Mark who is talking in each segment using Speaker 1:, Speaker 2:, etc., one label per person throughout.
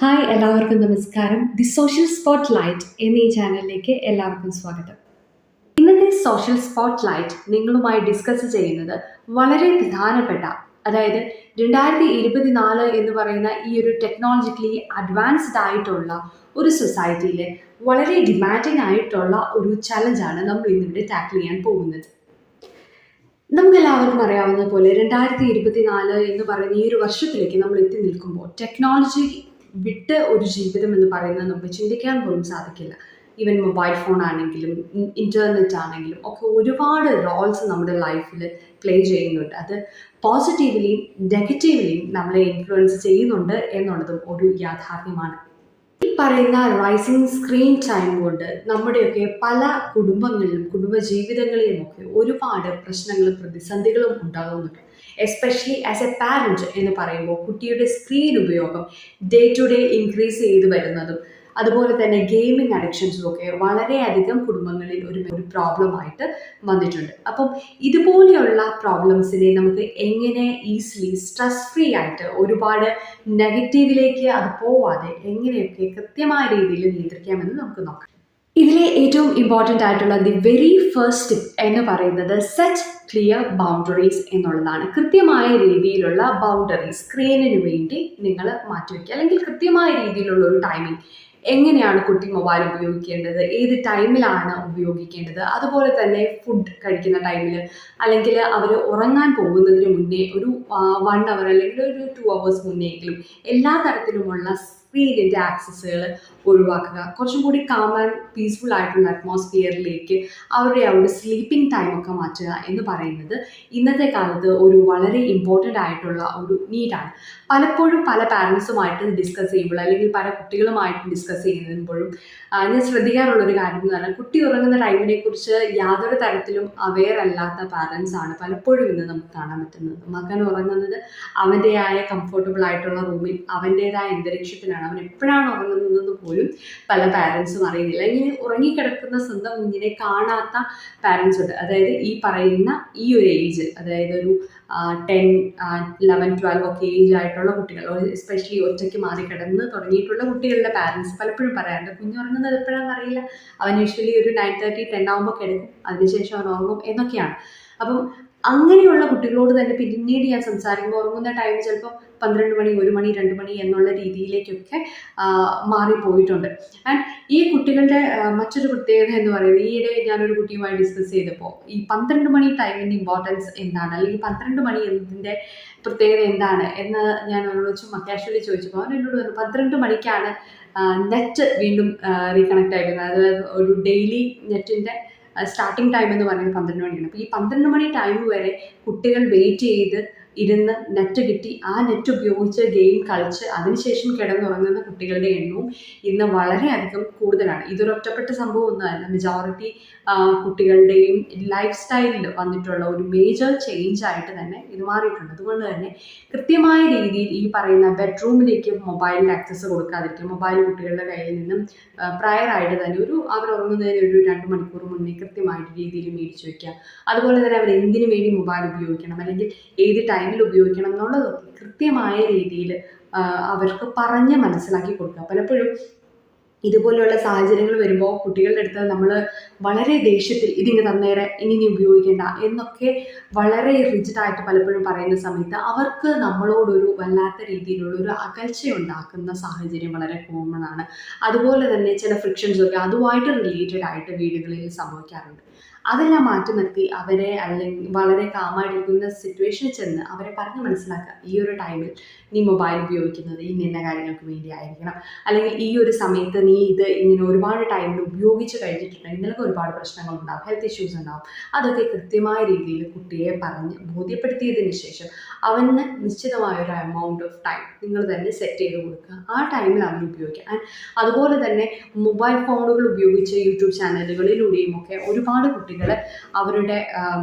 Speaker 1: Hi എല്ലാവർക്കും നമസ്കാരം. The social spot light എന്നീ ചാനലിലേക്ക് എല്ലാവർക്കും സ്വാഗതം. ഇന്നത്തെ സോഷ്യൽ സ്പോട്ട് ലൈറ്റ് നിങ്ങളുമായി ഡിസ്കസ് ചെയ്യുന്നത് വളരെ പ്രധാനപ്പെട്ട, അതായത് 2024 എന്ന് പറയുന്ന ഈ ഒരു ടെക്നോളജിക്കലി അഡ്വാൻസ്ഡ് ആയിട്ടുള്ള ഒരു സൊസൈറ്റിയിൽ വളരെ ഡിമാൻഡിങ് ആയിട്ടുള്ള ഒരു ചലഞ്ചാണ് നമ്മൾ ഇന്നിവിടെ ടാക്കിൾ ചെയ്യാൻ പോകുന്നത്. നമുക്കെല്ലാവർക്കും അറിയാവുന്ന പോലെ 2024 എന്ന് പറയുന്ന ഈ ഒരു വർഷത്തിലേക്ക് നമ്മൾ എത്തി നിൽക്കുമ്പോൾ ടെക്നോളജി വിട്ട് ഒരു ജീവിതം എന്ന് പറയുന്നത് നമുക്ക് ചിന്തിക്കാൻ പോലും സാധിക്കില്ല. ഈവൻ മൊബൈൽ ഫോൺ ആണെങ്കിലും ഇൻ്റർനെറ്റ് ആണെങ്കിലും ഒക്കെ ഒരുപാട് റോൾസ് നമ്മുടെ ലൈഫിൽ പ്ലേ ചെയ്യുന്നുണ്ട്. അത് പോസിറ്റീവ്ലിയും നെഗറ്റീവ്ലിയും നമ്മളെ ഇൻഫ്ലുവൻസ് ചെയ്യുന്നുണ്ട് എന്നുള്ളതും ഒരു യാഥാർത്ഥ്യമാണ്. ഈ പറയുന്ന റൈസിങ് സ്ക്രീൻ ടൈം കൊണ്ട് നമ്മുടെയൊക്കെ പല കുടുംബങ്ങളിലും കുടുംബജീവിതങ്ങളിലും ഒക്കെ ഒരുപാട് പ്രശ്നങ്ങളും പ്രതിസന്ധികളും ഉണ്ടാകുന്നുണ്ട്. എസ്പെഷ്യലി ആസ് എ പാരൻറ്റ് എന്ന് പറയുമ്പോൾ കുട്ടിയുടെ സ്ക്രീൻ ഉപയോഗം ഡേ ടു ഡേ ഇൻക്രീസ് ചെയ്ത് വരുന്നതും അതുപോലെ തന്നെ ഗെയിമിംഗ് അഡിക്ഷൻസും ഒക്കെ വളരെയധികം കുടുംബങ്ങളിൽ ഒരു പ്രോബ്ലമായിട്ട് വന്നിട്ടുണ്ട്. അപ്പം ഇതുപോലെയുള്ള പ്രോബ്ലംസിനെ നമുക്ക് എങ്ങനെ ഈസിലി സ്ട്രെസ് ഫ്രീ ആയിട്ട് ഒരുപാട് നെഗറ്റീവിലേക്ക് അത് പോവാതെ എങ്ങനെയൊക്കെ കൃത്യമായ രീതിയിൽ നിയന്ത്രിക്കാമെന്ന് നമുക്ക് നോക്കാം. ഇതിലെ ഏറ്റവും ഇമ്പോർട്ടൻ്റ് ആയിട്ടുള്ള ദി വെരി ഫസ്റ്റ് ടിപ്പ് എന്ന് പറയുന്നത് സെറ്റ് ക്ലിയർ ബൗണ്ടറീസ് എന്നുള്ളതാണ്. കൃത്യമായ രീതിയിലുള്ള ബൗണ്ടറീസ് സ്ക്രീനിന് വേണ്ടി നിങ്ങൾ മാറ്റിവെക്കുക, അല്ലെങ്കിൽ കൃത്യമായ രീതിയിലുള്ള ഒരു ടൈമിംഗ്. എങ്ങനെയാണ് കുട്ടി മൊബൈൽ ഉപയോഗിക്കേണ്ടത്, ഏത് ടൈമിലാണ് ഉപയോഗിക്കേണ്ടത്, അതുപോലെ തന്നെ ഫുഡ് കഴിക്കുന്ന ടൈമിൽ അല്ലെങ്കിൽ അവർ ഉറങ്ങാൻ പോകുന്നതിന് മുന്നേ ഒരു 1 hour അല്ലെങ്കിൽ ഒരു 2 hours മുന്നെയെങ്കിലും എല്ലാ തരത്തിലുമുള്ള സ്ക്രീനിൻ്റെ ആക്സസുകൾ ഒഴിവാക്കുക. കുറച്ചും കൂടി കാം ആൻഡ് പീസ്ഫുൾ ആയിട്ടുള്ള അറ്റ്മോസ്ഫിയറിലേക്ക് അവരുടെ ആ ഒരു സ്ലീപ്പിംഗ് ടൈമൊക്കെ മാറ്റുക എന്ന് പറയുന്നത് ഇന്നത്തെ കാലത്ത് ഒരു വളരെ ഇമ്പോർട്ടൻ്റ് ആയിട്ടുള്ള ഒരു നീഡാണ്. പലപ്പോഴും പല പാരൻസുമായിട്ട് ഡിസ്കസ് ചെയ്യുമ്പോൾ അല്ലെങ്കിൽ പല കുട്ടികളുമായിട്ട് ഡിസ്കസ് ചെയ്യുമ്പോഴും ഞാൻ ശ്രദ്ധിക്കാറുള്ളൊരു കാര്യം എന്ന് പറഞ്ഞാൽ കുട്ടി ഉറങ്ങുന്ന ടൈമിനെ കുറിച്ച് യാതൊരു തരത്തിലും അവെയർ അല്ലാത്ത പാരൻസ് ആണ് പലപ്പോഴും ഇന്ന് നമുക്ക് കാണാൻ പറ്റുന്നത്. മകൻ ഉറങ്ങുന്നത് അവൻ്റെതായ കംഫർട്ടബിൾ ആയിട്ടുള്ള റൂമിൽ അവൻ്റെതായ അന്തരീക്ഷത്തിലാണ്. അവൻ എപ്പോഴാണ് ഉറങ്ങുന്നതെന്ന് പോലും പല പാരൻസും അറിയുന്നില്ല. ഇങ്ങനെ ഉറങ്ങിക്കിടക്കുന്ന സ്വന്തം കുഞ്ഞിനെ കാണാത്ത പാരൻസ് ഉണ്ട്. അതായത് ഈ പറയുന്ന ഈ ഒരു ഏജ്, അതായത് ഒരു 10, 11, 12 ഒക്കെ ഏജ് ആയിട്ടുള്ള കുട്ടികൾ, എസ്പെഷ്യലി ഒറ്റയ്ക്ക് മാറി കിടന്ന് തുടങ്ങിയിട്ടുള്ള കുട്ടികളുടെ പാരൻസ് പലപ്പോഴും പറയാറുണ്ട് കുഞ്ഞുറങ്ങുന്നത് എപ്പോഴാണെന്ന് അറിയില്ല, അവൻ യൂഷ്വലി ഒരു 9:30, 10 ആകുമ്പോൾ കിടക്കും, അതിനുശേഷം അവൻ ഉറങ്ങും എന്നൊക്കെയാണ്. അപ്പം അങ്ങനെയുള്ള കുട്ടികളോട് തന്നെ പിന്നീട് ഞാൻ സംസാരിക്കുമ്പോൾ ഉറങ്ങുന്ന ടൈം ചിലപ്പോൾ 12 മണി, 1 മണി, 2 മണി എന്നുള്ള രീതിയിലേക്കൊക്കെ മാറിപ്പോയിട്ടുണ്ട്. ആൻഡ് ഈ കുട്ടികളുടെ മറ്റൊരു പ്രത്യേകത എന്ന് പറയുന്നത്, ഈയിടെ ഞാനൊരു കുട്ടിയുമായി ഡിസ്കസ് ചെയ്തപ്പോൾ ഈ 12 മണി ടൈമിൻ്റെ ഇമ്പോർട്ടൻസ് എന്താണ്, അല്ലെങ്കിൽ 12 മണി എന്നതിൻ്റെ പ്രത്യേകത എന്താണ് എന്ന് ഞാൻ അവനോട് ചുമ്മാ കാഷ്വലി ചോദിച്ചപ്പോൾ അവൻ എന്നോട് പറഞ്ഞു 12 മണിക്കാണ് നെറ്റ് വീണ്ടും റീകണക്ട് ആയിരിക്കുന്നത്. അതായത് ഒരു ഡെയിലി നെറ്റിൻ്റെ സ്റ്റാർട്ടിംഗ് ടൈം എന്ന് പറയുന്നത് 12 മണിയാണ്. അപ്പോൾ ഈ 12 മണി ടൈം വരെ കുട്ടികൾ വെയിറ്റ് ചെയ്ത് ഇരുന്ന് നെറ്റ് കിട്ടി ആ നെറ്റ് ഉപയോഗിച്ച് ഗെയിം കളിച്ച് അതിനുശേഷം കിടന്നുറങ്ങുന്ന കുട്ടികളുടെ എണ്ണവും ഇന്ന് വളരെയധികം കൂടുതലാണ്. ഇതൊരു ഒറ്റപ്പെട്ട സംഭവമൊന്നുമല്ല. മെജോറിറ്റി കുട്ടികളുടെയും ലൈഫ് സ്റ്റൈലിൽ വന്നിട്ടുള്ള ഒരു മേജർ ചേഞ്ച് ആയിട്ട് തന്നെ ഇത് മാറിയിട്ടുണ്ട്. അതുകൊണ്ട് തന്നെ കൃത്യമായ രീതിയിൽ ഈ പറയുന്ന ബെഡ്റൂമിലേക്ക് മൊബൈലിൻ്റെ ആക്സസ് കൊടുക്കാതിരിക്കുക. മൊബൈൽ കുട്ടികളുടെ കയ്യിൽ നിന്നും പ്രയറായിട്ട് തന്നെ അവർ ഉറങ്ങുന്നതിന് ഒരു 2 മണിക്കൂർ മുന്നേ കൃത്യമായിട്ട് രീതിയിൽ മേടിച്ച് വയ്ക്കുക. അതുപോലെ തന്നെ അവർ എന്തിനു വേണ്ടി മൊബൈൽ ഉപയോഗിക്കണം, അല്ലെങ്കിൽ ഏത് ടൈമിൽ ഉപയോഗിക്കണം എന്നുള്ളതൊക്കെ കൃത്യമായ രീതിയിൽ അവർക്ക് പറഞ്ഞ് മനസ്സിലാക്കി കൊടുക്കുക. പലപ്പോഴും ഇതുപോലെയുള്ള സാഹചര്യങ്ങൾ വരുമ്പോൾ കുട്ടികളുടെ അടുത്ത് നമ്മൾ വളരെ ദേഷ്യത്തിൽ ഇതിങ്ങ് തന്നേരെ, ഇനി നീ ഉപയോഗിക്കേണ്ട എന്നൊക്കെ വളരെ റിജിഡായിട്ട് പലപ്പോഴും പറയുന്ന സമയത്ത് അവർക്ക് നമ്മളോടൊരു വല്ലാത്ത രീതിയിലുള്ള ഒരു അകൽച്ച ഉണ്ടാക്കുന്ന സാഹചര്യം വളരെ കോമൺ ആണ്. അതുപോലെ തന്നെ ചില ഫ്രിക്ഷൻസൊക്കെ അതുമായിട്ട് റിലേറ്റഡ് ആയിട്ട് വീടുകളിൽ സംഭവിക്കാറുണ്ട്. അതെല്ലാം മാറ്റി നിർത്തി അവരെ, അല്ലെങ്കിൽ വളരെ കാമായിട്ടിരിക്കുന്ന സിറ്റുവേഷനിൽ ചെന്ന് അവരെ പറഞ്ഞ് മനസ്സിലാക്കുക, ഈ ഒരു ടൈമിൽ നീ മൊബൈൽ ഉപയോഗിക്കുന്നത് ഇന്ന കാര്യങ്ങൾക്ക് വേണ്ടി ആയിരിക്കണം, അല്ലെങ്കിൽ ഈ ഒരു സമയത്ത് നീ ഇത് ഇങ്ങനെ ഒരുപാട് ടൈമിൽ ഉപയോഗിച്ച് കഴിഞ്ഞിട്ടുണ്ടെങ്കിൽ നിനക്ക് ഒരുപാട് പ്രശ്നങ്ങളുണ്ടാകും, ഹെൽത്ത് ഇഷ്യൂസ് ഉണ്ടാകും. അതൊക്കെ കൃത്യമായ രീതിയിൽ കുട്ടിയെ പറഞ്ഞ് ബോധ്യപ്പെടുത്തിയതിന് ശേഷം അവന് നിശ്ചിതമായൊരു എമൗണ്ട് ഓഫ് ടൈം നിങ്ങൾ തന്നെ സെറ്റ് ചെയ്ത് കൊടുക്കുക. ആ ടൈമിൽ അവൻ ഉപയോഗിക്കുക. ആൻഡ് അതുപോലെ തന്നെ മൊബൈൽ ഫോണുകൾ ഉപയോഗിച്ച് യൂട്യൂബ് ചാനലുകളിലൂടെയും ഒക്കെ ഒരുപാട് കുട്ടികൾ അവരുടെ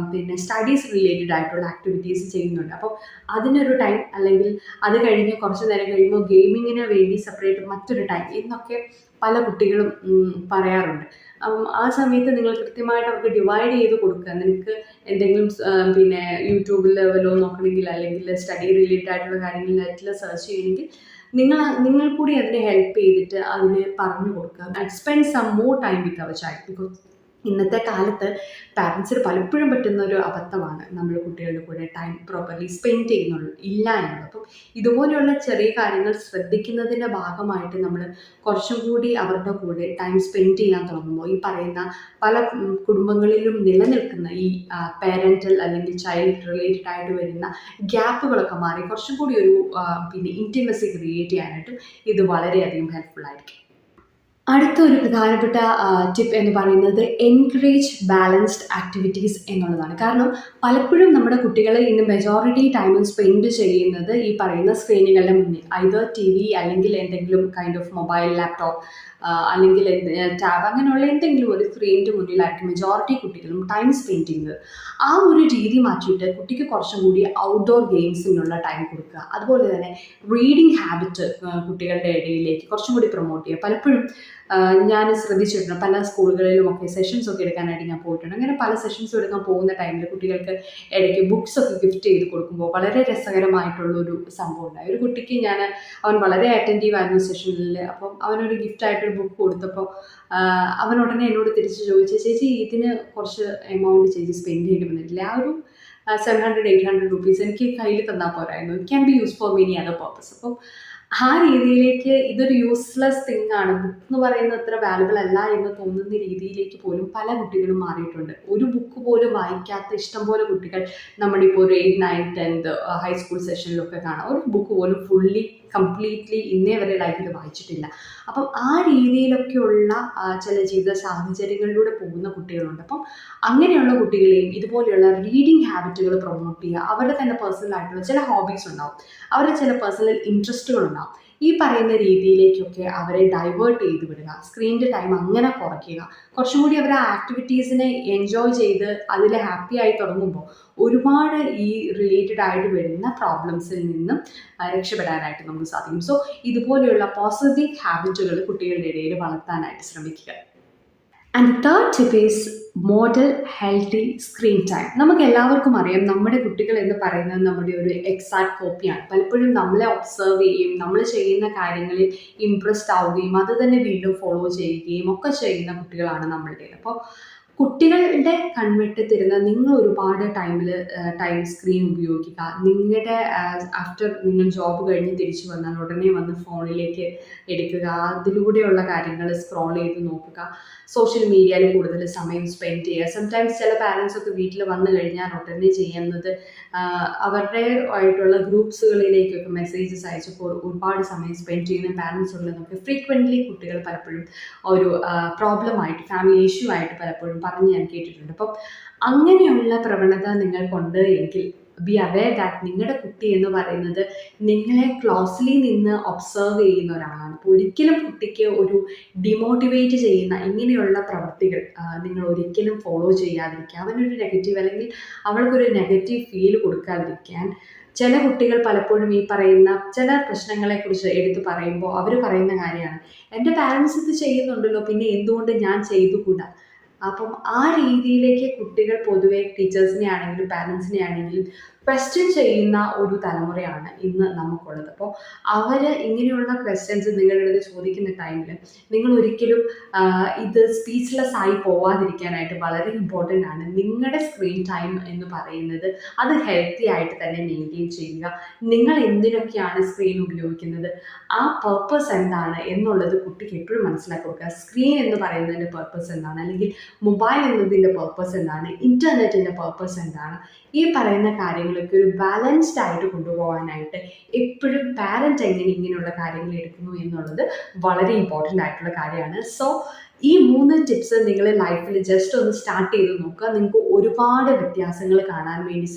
Speaker 1: സ്റ്റഡീസ് റിലേറ്റഡ് ആയിട്ടുള്ള ആക്ടിവിറ്റീസ് ചെയ്യുന്നുണ്ട്. അപ്പോൾ അതിനൊരു ടൈം, അല്ലെങ്കിൽ അത് കഴിഞ്ഞ് കുറച്ച് നേരം കഴിയുമ്പോൾ ഗെയിമിങ്ങിന് വേണ്ടി സെപ്പറേറ്റ് മറ്റൊരു ടൈം എന്നൊക്കെ പല കുട്ടികളും പറയാറുണ്ട്. ആ സമയത്ത് നിങ്ങൾ കൃത്യമായിട്ട് അവർക്ക് ഡിവൈഡ് ചെയ്ത് കൊടുക്കുക. നിനക്ക് എന്തെങ്കിലും യൂട്യൂബിൽ വല്ലോ നോക്കണമെങ്കിൽ, അല്ലെങ്കിൽ സ്റ്റഡി റിലേറ്റഡ് ആയിട്ടുള്ള കാര്യങ്ങൾ നെറ്റിൽ സെർച്ച് ചെയ്യണമെങ്കിൽ നിങ്ങൾ കൂടി അതിനെ ഹെൽപ്പ് ചെയ്തിട്ട് അതിന് പറഞ്ഞു കൊടുക്കുക. Spend some more time with our child. Because ഇന്നത്തെ കാലത്ത് പാരൻസിന് പലപ്പോഴും പറ്റുന്ന ഒരു അബദ്ധമാണ് നമ്മൾ കുട്ടികളുടെ കൂടെ ടൈം പ്രോപ്പർലി സ്പെൻഡ് ചെയ്യുന്നുള്ളൂ ഇല്ല എന്നുള്ളത്. അപ്പം ഇതുപോലെയുള്ള ചെറിയ കാര്യങ്ങൾ ശ്രദ്ധിക്കുന്നതിൻ്റെ ഭാഗമായിട്ട് നമ്മൾ കുറച്ചും കൂടി അവരുടെ കൂടെ ടൈം സ്പെൻഡ് ചെയ്യാൻ തുടങ്ങുമ്പോൾ ഈ പറയുന്ന പല കുടുംബങ്ങളിലും നിലനിൽക്കുന്ന ഈ പാരൻ്റൽ അല്ലെങ്കിൽ ചൈൽഡ് റിലേറ്റഡ് ആയിട്ട് വരുന്ന ഗ്യാപ്പുകളൊക്കെ മാറി കുറച്ചും കൂടി ഒരു പിന്നെ ഇൻറ്റിമസി ക്രിയേറ്റ് ചെയ്യാനായിട്ടും ഇത് വളരെയധികം ഹെൽപ്ഫുൾ ആയിരിക്കും. അടുത്ത ഒരു പ്രധാനപ്പെട്ട ടിപ്പ് എന്ന് പറയുന്നത് എൻകറേജ് ബാലൻസ്ഡ് ആക്ടിവിറ്റീസ് എന്നുള്ളതാണ്. കാരണം പലപ്പോഴും നമ്മുടെ കുട്ടികൾ ഇന്ന് മെജോറിറ്റി ടൈമും സ്പെൻഡ് ചെയ്യുന്നത് ഈ പറയുന്ന സ്ക്രീനുകളുടെ മുന്നിൽ, ഐദർ ടി വി അല്ലെങ്കിൽ എന്തെങ്കിലും കൈൻഡ് ഓഫ് മൊബൈൽ, ലാപ്ടോപ്പ് അല്ലെങ്കിൽ ടാബ്, അങ്ങനെയുള്ള എന്തെങ്കിലും ഒരു സ്ക്രീനിൻ്റെ മുന്നിലായിരിക്കും മെജോറിറ്റി കുട്ടികളും ടൈം സ്പെൻഡ് ചെയ്യുന്നത്. ആ ഒരു രീതി മാറ്റിയിട്ട് കുട്ടിക്ക് കുറച്ചും കൂടി ഔട്ട്ഡോർ ഗെയിംസിനുള്ള ടൈം കൊടുക്കുക. അതുപോലെ തന്നെ റീഡിങ് ഹാബിറ്റ് കുട്ടികളുടെ ഇടയിലേക്ക് കുറച്ചും കൂടി പ്രൊമോട്ട് ചെയ്യുക. പലപ്പോഴും ഞാൻ ശ്രദ്ധിച്ചിട്ടുണ്ട് പല സ്കൂളുകളിലുമൊക്കെ സെഷൻസൊക്കെ എടുക്കാനായിട്ട് ഞാൻ പോയിട്ടുണ്ട്. അങ്ങനെ പല സെഷൻസും എടുക്കാൻ പോകുന്ന ടൈമിൽ കുട്ടികൾക്ക് ഇടയ്ക്ക് ബുക്സൊക്കെ ഗിഫ്റ്റ് ചെയ്ത് കൊടുക്കുമ്പോൾ വളരെ രസകരമായിട്ടുള്ളൊരു സംഭവം ഉണ്ടായി. ഒരു കുട്ടിക്ക് അവൻ വളരെ അറ്റൻറ്റീവ് ആയിരുന്നു സെഷനിൽ. അപ്പം അവനൊരു ഗിഫ്റ്റായിട്ടൊരു ബുക്ക് കൊടുത്തപ്പോൾ അവൻ ഉടനെ എന്നോട് തിരിച്ച് ചോദിച്ചു, ചേച്ചി ഇതിന് കുറച്ച് എമൗണ്ട് ചേച്ചി സ്പെൻഡ് ചെയ്യേണ്ടി വന്നിട്ടില്ല, ആ ഒരു 700-800 rupees എനിക്ക് കയ്യിൽ തന്നാൽ പോരായിരുന്നു, it can be use for many other purpose. അപ്പം ആ രീതിയിലേക്ക് ഇതൊരു യൂസ്ലെസ് തിങ് ആണ്, ബുക്ക് എന്ന് പറയുന്നത് അത്ര വാല്യുബിൾ അല്ല എന്ന് തോന്നുന്ന രീതിയിലേക്ക് പോലും പല കുട്ടികളും മാറിയിട്ടുണ്ട്. ഒരു ബുക്ക് പോലും വായിക്കാത്ത ഇഷ്ടംപോലെ കുട്ടികൾ നമ്മുടെ ഇപ്പോൾ ഒരു 8, 9, 10 ഹൈസ്കൂൾ സെഷനിലൊക്കെ കാണാം. ഒരു ബുക്ക് പോലും ഫുള്ളി കംപ്ലീറ്റ്ലി ഇന്നേ വരെ ലൈഫിൽ വായിച്ചിട്ടില്ല. അപ്പം ആ രീതിയിലൊക്കെയുള്ള ചില ജീവിത സാഹചര്യങ്ങളിലൂടെ പോകുന്ന കുട്ടികളുണ്ട്. അപ്പം അങ്ങനെയുള്ള കുട്ടികളെയും ഇതുപോലെയുള്ള റീഡിങ് ഹാബിറ്റുകൾ പ്രൊമോട്ട് ചെയ്യുക. അവരുടെ തന്നെ പേഴ്സണൽ ആയിട്ടുള്ള ചില ഹോബീസ് ഉണ്ടാവും, അവരുടെ ചില പേഴ്സണൽ ഇൻട്രസ്റ്റുകളുണ്ടാവും. ഈ പറയുന്ന രീതിയിലേക്കൊക്കെ അവരെ ഡൈവേർട്ട് ചെയ്ത് വിടുക. സ്ക്രീനിൻ്റെ ടൈം അങ്ങനെ കുറയ്ക്കുക. കുറച്ചും കൂടി അവർ ആ ആക്ടിവിറ്റീസിനെ എൻജോയ് ചെയ്ത് അതിൽ ഹാപ്പി ആയി തുടങ്ങുമ്പോൾ ഒരുപാട് ഈ റിലേറ്റഡ് ആയിട്ട് വരുന്ന പ്രോബ്ലംസിൽ നിന്നും രക്ഷപ്പെടാനായിട്ട് നമുക്ക് സാധിക്കും. സോ ഇതുപോലെയുള്ള പോസിറ്റീവ് ഹാബിറ്റുകൾ കുട്ടികളുടെ ഇടയിൽ വളർത്താനായിട്ട് ശ്രമിക്കുക. And third tip is model healthy screen time. നമുക്ക് എല്ലാവർക്കും അറിയാം നമ്മുടെ കുട്ടികൾ എന്ന് പറയുന്നത് നമ്മുടെ ഒരു എക്സാക്ട് കോപ്പിയാണ്. പലപ്പോഴും നമ്മളെ ഒബ്സർവ് ചെയ്യുകയും നമ്മൾ ചെയ്യുന്ന കാര്യങ്ങളിൽ ഇംപ്രസ്ഡ് ആവുകയും അത് തന്നെ വീണ്ടും ഫോളോ ചെയ്യുകയും ഒക്കെ ചെയ്യുന്ന കുട്ടികളാണ് നമ്മളുടേത്. അപ്പോൾ കുട്ടികളുടെ കൺവെട്ടത്തിരുന്ന് നിങ്ങൾ ഒരുപാട് ടൈം സ്ക്രീൻ ഉപയോഗിക്കുക. നിങ്ങളുടെ ആഫ്റ്റർ നിങ്ങൾ ജോബ് കഴിഞ്ഞ് തിരിച്ചു വന്നാൽ ഉടനെ വന്ന് ഫോണിലേക്ക് എടുക്കുക, അതിലൂടെയുള്ള കാര്യങ്ങൾ സ്ക്രോൾ ചെയ്ത് നോക്കുക, സോഷ്യൽ മീഡിയയിൽ കൂടുതൽ സമയം സ്പെൻഡ് ചെയ്യുക. സംടൈംസ് ചില പാരൻസൊക്കെ വീട്ടിൽ വന്നു കഴിഞ്ഞാൽ ഉടനെ ചെയ്യുന്നത് അവരുടെ ആയിട്ടുള്ള ഗ്രൂപ്പ്സുകളിലേക്കൊക്കെ മെസ്സേജസ് അയച്ചപ്പോൾ ഒരുപാട് സമയം സ്പെൻഡ് ചെയ്യുന്ന പാരൻസ് ഉള്ളതൊക്കെ ഫ്രീക്വൻ്റ്ലി കുട്ടികൾ പലപ്പോഴും ഒരു പ്രോബ്ലമായിട്ട്, ഫാമിലി ഇഷ്യൂ ആയിട്ട് പലപ്പോഴും പറഞ്ഞ് ഞാൻ കേട്ടിട്ടുണ്ട്. അപ്പം അങ്ങനെയുള്ള പ്രവണത നിങ്ങൾക്കുണ്ട് എങ്കിൽ ബി അവെയർ ദാറ്റ് നിങ്ങളുടെ കുട്ടി എന്ന് പറയുന്നത് നിങ്ങളെ ക്ലോസ്ലി നിന്ന് ഒബ്സർവ് ചെയ്യുന്ന ഒരാളാണ്. അപ്പോൾ ഒരിക്കലും കുട്ടിക്ക് ഒരു ഡിമോട്ടിവേറ്റ് ചെയ്യുന്ന ഇങ്ങനെയുള്ള പ്രവൃത്തികൾ നിങ്ങൾ ഒരിക്കലും ഫോളോ ചെയ്യാതിരിക്കുക. അവനൊരു നെഗറ്റീവ് അല്ലെങ്കിൽ അവൾക്കൊരു നെഗറ്റീവ് ഫീൽ കൊടുക്കാതിരിക്കാൻ ചില കുട്ടികൾ പലപ്പോഴും ഈ പറയുന്ന ചില പ്രശ്നങ്ങളെക്കുറിച്ച് എടുത്ത് പറയുമ്പോൾ അവർ പറയുന്ന കാര്യമാണ്, എൻ്റെ പാരൻസ് ഇത് ചെയ്യുന്നുണ്ടല്ലോ പിന്നെ എന്തുകൊണ്ട് ഞാൻ ചെയ്തുകൂടാ. അപ്പം ആ രീതിയിലേക്ക് കുട്ടികൾ പൊതുവെ ടീച്ചേഴ്സിനെ ആണെങ്കിലും പാരൻസിനെ ആണെങ്കിലും ക്വസ്റ്റ്യൻ ചെയ്യുന്ന ഒരു തലമുറയാണ് ഇന്ന് നമുക്കുള്ളത്. അപ്പോൾ അവർ ഇങ്ങനെയുള്ള ക്വസ്റ്റ്യൻസ് നിങ്ങളുടെ അടുത്ത് ചോദിക്കുന്ന ടൈമിൽ നിങ്ങൾ ഒരിക്കലും ഇത് സ്പീച്ച്ലെസ് ആയി പോവാതിരിക്കാനായിട്ട് വളരെ ഇമ്പോർട്ടൻ്റ് ആണ്. നിങ്ങളുടെ സ്ക്രീൻ ടൈം എന്ന് പറയുന്നത് അത് ഹെൽത്തി ആയിട്ട് തന്നെ മെയിൻറ്റെയിൻ ചെയ്യുക. നിങ്ങൾ എന്തിനൊക്കെയാണ് സ്ക്രീൻ ഉപയോഗിക്കുന്നത്, ആ പർപ്പസ് എന്താണ് എന്നുള്ളത് കുട്ടിക്ക് എപ്പോഴും മനസ്സിലാക്കി കൊടുക്കുക. സ്ക്രീൻ എന്ന് പറയുന്നതിൻ്റെ പർപ്പസ് എന്താണ്, അല്ലെങ്കിൽ മൊബൈൽ എന്നതിൻ്റെ പർപ്പസ് എന്താണ്, ഇൻ്റർനെറ്റിൻ്റെ പർപ്പസ് എന്താണ്, ഈ പറയുന്ന കാര്യങ്ങളൊക്കെ ഒരു ബാലൻസ്ഡ് ആയിട്ട് കൊണ്ടുപോകാനായിട്ട് എപ്പോഴും പാരൻറ്റ് എങ്ങനെ ഇങ്ങനെയുള്ള കാര്യങ്ങൾ എടുക്കുന്നു എന്നുള്ളത് വളരെ ഇമ്പോർട്ടൻ്റ് ആയിട്ടുള്ള കാര്യമാണ്. സോ ഈ 3 ടിപ്സ് നിങ്ങൾ ലൈഫിൽ ജസ്റ്റ് ഒന്ന് സ്റ്റാർട്ട് ചെയ്ത് നോക്കുക. നിങ്ങൾക്ക് ഒരുപാട് വ്യത്യാസങ്ങൾ കാണാൻ വേണ്ടി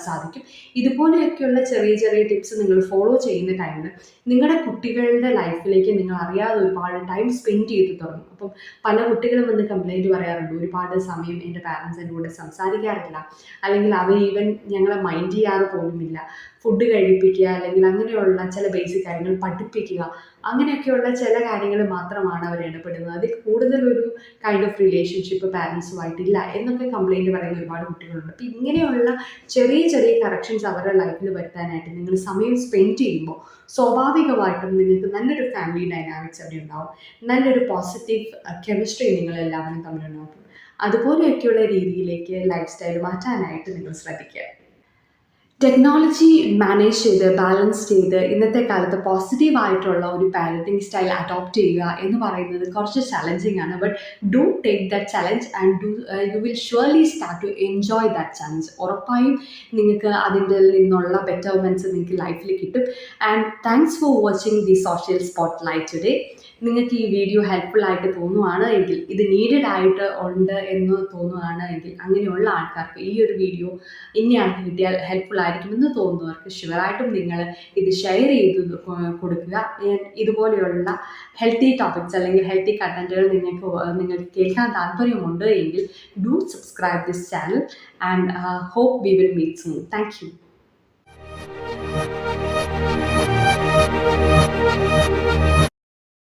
Speaker 1: സാധിക്കും. ഇതുപോലെയൊക്കെയുള്ള ചെറിയ ചെറിയ ടിപ്സ് നിങ്ങൾ ഫോളോ ചെയ്യുന്ന ടൈമിൽ നിങ്ങളുടെ കുട്ടികളുടെ ലൈഫിലേക്ക് നിങ്ങൾ അറിയാതെ ഒരുപാട് ടൈം സ്പെൻഡ് ചെയ്ത് തുടങ്ങും. അപ്പം പല കുട്ടികളും വന്ന് കംപ്ലൈൻറ്റ് പറയാറുണ്ട്, ഒരുപാട് സമയം എൻ്റെ പാരൻസ് എൻ്റെ കൂടെ സംസാരിക്കാറില്ല, അല്ലെങ്കിൽ അവർ ഈവൻ ഞങ്ങളെ മൈൻഡ് ചെയ്യാറ് പോലുമില്ല, ഫുഡ് കഴിപ്പിക്കുക അല്ലെങ്കിൽ അങ്ങനെയുള്ള ചില ബേസിക് കാര്യങ്ങൾ പഠിപ്പിക്കുക, അങ്ങനെയൊക്കെയുള്ള ചില കാര്യങ്ങൾ മാത്രമാണ് അവർ ഇടപെടുന്നത്. അതിൽ കൂടുതലൊരു കൈൻഡ് ഓഫ് റിലേഷൻഷിപ്പ് പാരൻസുമായിട്ടില്ല എന്നൊക്കെ കംപ്ലൈൻറ്റ് പറയുന്ന ഒരുപാട് കുട്ടികളുണ്ട്. അപ്പോൾ ഇങ്ങനെയുള്ള ചെറിയ ചെറിയ കറക്ഷൻസ് അവരുടെ ലൈഫിൽ വരുത്താനായിട്ട് നിങ്ങൾ സമയം സ്പെൻഡ് ചെയ്യുമ്പോൾ സ്വാഭാവികമായിട്ടും നിങ്ങൾക്ക് നല്ലൊരു ഫാമിലി ഡൈനാമിക്സ് അവിടെ ഉണ്ടാവും, നല്ലൊരു പോസിറ്റീവ് കെമിസ്ട്രി നിങ്ങളെല്ലാവരും തമ്മിലുണ്ടാകും. അതുപോലെയൊക്കെയുള്ള രീതിയിലേക്ക് ലൈഫ് സ്റ്റൈൽ മാറ്റാനായിട്ട് നിങ്ങൾ ശ്രദ്ധിക്കുക. ടെക്നോളജി മാനേജ് ചെയ്ത് ബാലൻസ് ചെയ്ത് ഇന്നത്തെ കാലത്ത് പോസിറ്റീവായിട്ടുള്ള ഒരു പാരൻറ്റിങ് സ്റ്റൈൽ അഡോപ്റ്റ് ചെയ്യുക എന്ന് പറയുന്നത് കുറച്ച് ചലഞ്ചിങ് ആണ്. But do take that challenge and you will surely start to enjoy that challenge. ഉറപ്പായും നിങ്ങൾക്ക് അതിൻ്റെ നിന്നുള്ള ബെറ്റർമെൻറ്റ്സ് നിങ്ങൾക്ക് ലൈഫിൽ കിട്ടും. And thanks for watching the social spotlight today. നിങ്ങൾക്ക് ഈ വീഡിയോ ഹെൽപ്ഫുൾ ആയിട്ട് തോന്നുകയാണ് എങ്കിൽ, ഇത് നീഡഡ് ആയിട്ട് ഉണ്ട് എന്ന് തോന്നുകയാണ് എങ്കിൽ, അങ്ങനെയുള്ള ആൾക്കാർക്ക് ഈ ഒരു വീഡിയോ ഇനിയാൾക്ക് കിട്ടിയാൽ ഹെൽപ്ഫുൾ ആയിരിക്കുമെന്ന് തോന്നുന്നവർക്ക് ഷുവറായിട്ടും നിങ്ങൾ ഇത് ഷെയർ ചെയ്ത് കൊടുക്കുക. ഇതുപോലെയുള്ള ഹെൽത്തി ടോപ്പിക്സ് അല്ലെങ്കിൽ ഹെൽത്തി കണ്ടന്റുകൾ നിങ്ങൾക്ക് കേൾക്കാൻ താല്പര്യമുണ്ട് എങ്കിൽ do subscribe this channel and hope we will meet soon. Thank U.